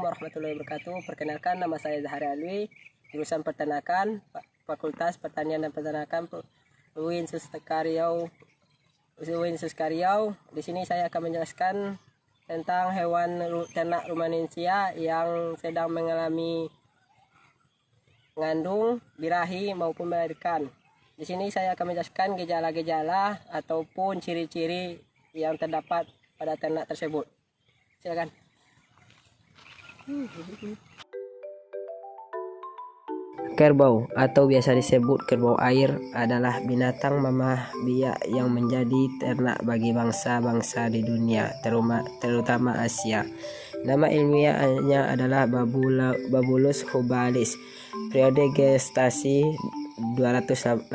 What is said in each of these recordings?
warahmatullahi wabarakatuh. Perkenalkan, nama saya Zahari Alwi, jurusan Peternakan, Fakultas Pertanian dan Peternakan, UIN Suskariau. Di sini saya akan menjelaskan tentang hewan ternak ruminansia yang sedang mengalami mengandung, birahi maupun melahirkan. Di sini saya akan menjelaskan gejala-gejala ataupun ciri-ciri yang terdapat pada ternak tersebut. Silakan. Kerbau atau biasa disebut kerbau air adalah binatang mamah biak yang menjadi ternak bagi bangsa-bangsa di dunia, terutama Asia. Nama ilmiahnya adalah Babulus hubalis. Periode gestasi 281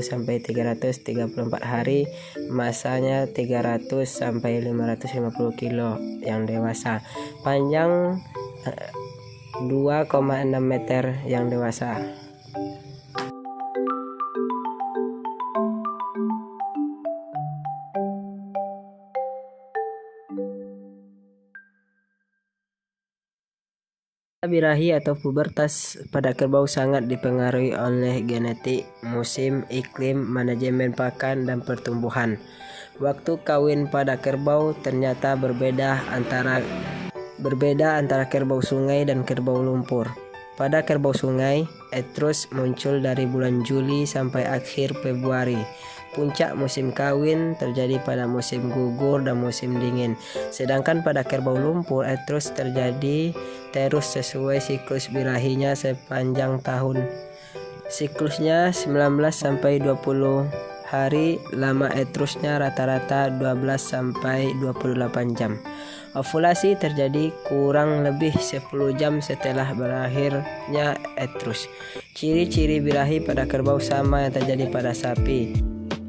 sampai 334 hari, masanya 300 sampai 550 kilo yang dewasa, panjang 2,6 meter yang dewasa. Birahi atau pubertas pada kerbau sangat dipengaruhi oleh genetik, musim, iklim, manajemen pakan, dan pertumbuhan. Waktu kawin pada kerbau ternyata berbeda antara kerbau sungai dan kerbau lumpur. Pada kerbau sungai, etrus muncul dari bulan Juli sampai akhir Februari. Puncak musim kawin terjadi pada musim gugur dan musim dingin. Sedangkan pada kerbau lumpur, etrus terjadi terus sesuai siklus birahinya sepanjang tahun. Siklusnya 19 sampai 20 hari, lama etrusnya rata-rata 12 sampai 28 jam. Ovulasi terjadi kurang lebih 10 jam setelah berakhirnya etrus. Ciri-ciri birahi pada kerbau sama yang terjadi pada sapi,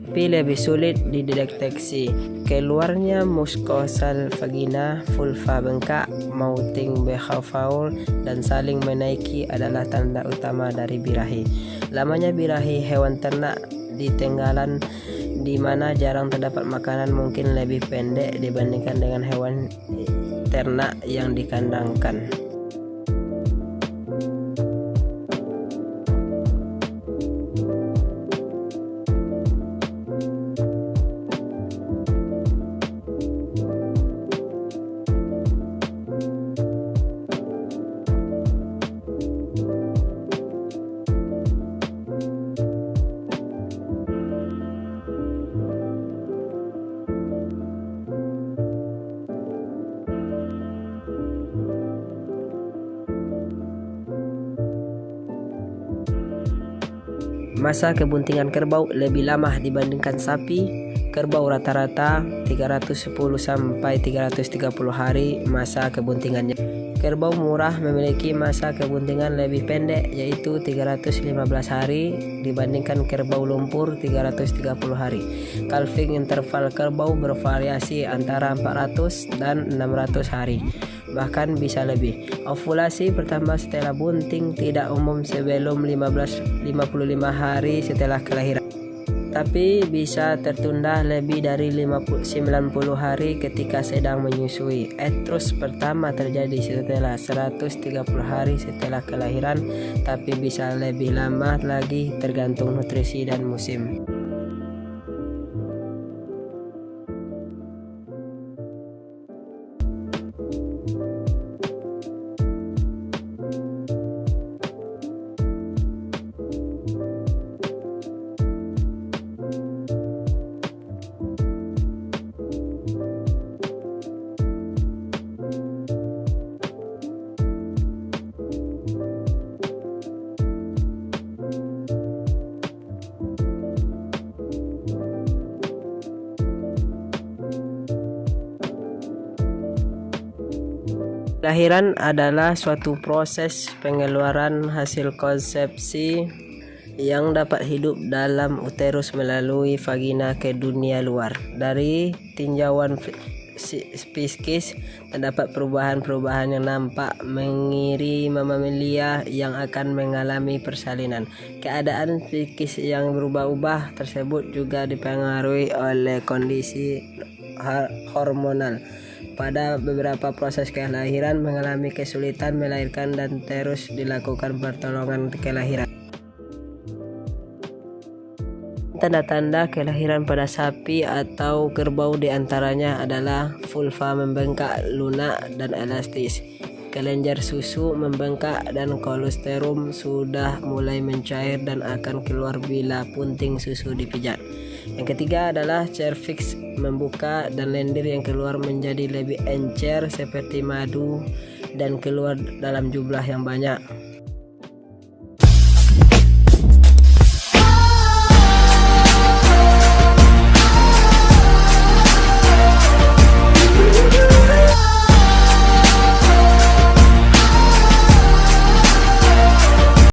tapi lebih sulit dideteksi. Keluarnya muskosal vagina, vulva bengkak, mouting behavior, dan saling menaiki adalah tanda utama dari birahi. Lamanya birahi hewan ternak di tenggalan di mana jarang terdapat makanan mungkin lebih pendek dibandingkan dengan hewan ternak yang dikandangkan. Masa kebuntingan kerbau lebih lama dibandingkan sapi. Kerbau rata-rata 310 sampai 330 hari masa kebuntingannya. Kerbau murah memiliki masa kebuntingan lebih pendek, yaitu 315 hari dibandingkan kerbau lumpur 330 hari. Calving interval kerbau bervariasi antara 400 dan 600 hari, bahkan bisa lebih. Ovulasi pertama setelah bunting tidak umum sebelum 55 hari setelah kelahiran, tapi bisa tertunda lebih dari 90 hari ketika sedang menyusui. Etrus pertama terjadi setelah 130 hari setelah kelahiran, tapi bisa lebih lama lagi tergantung nutrisi dan musim. Kelahiran adalah suatu proses pengeluaran hasil konsepsi yang dapat hidup dalam uterus melalui vagina ke dunia luar. Dari tinjauan psikis, terdapat perubahan-perubahan yang nampak mengiri mamalia yang akan mengalami persalinan. Keadaan psikis yang berubah-ubah tersebut juga dipengaruhi oleh kondisi hormonal. Pada beberapa proses kelahiran mengalami kesulitan melahirkan dan terus dilakukan pertolongan kelahiran. Tanda-tanda kelahiran pada sapi atau kerbau diantaranya adalah vulva membengkak, lunak, dan elastis. Kelenjar susu membengkak dan kolostrum sudah mulai mencair dan akan keluar bila punting susu dipijat. Yang ketiga adalah cervix membuka dan lendir yang keluar menjadi lebih encer seperti madu dan keluar dalam jumlah yang banyak.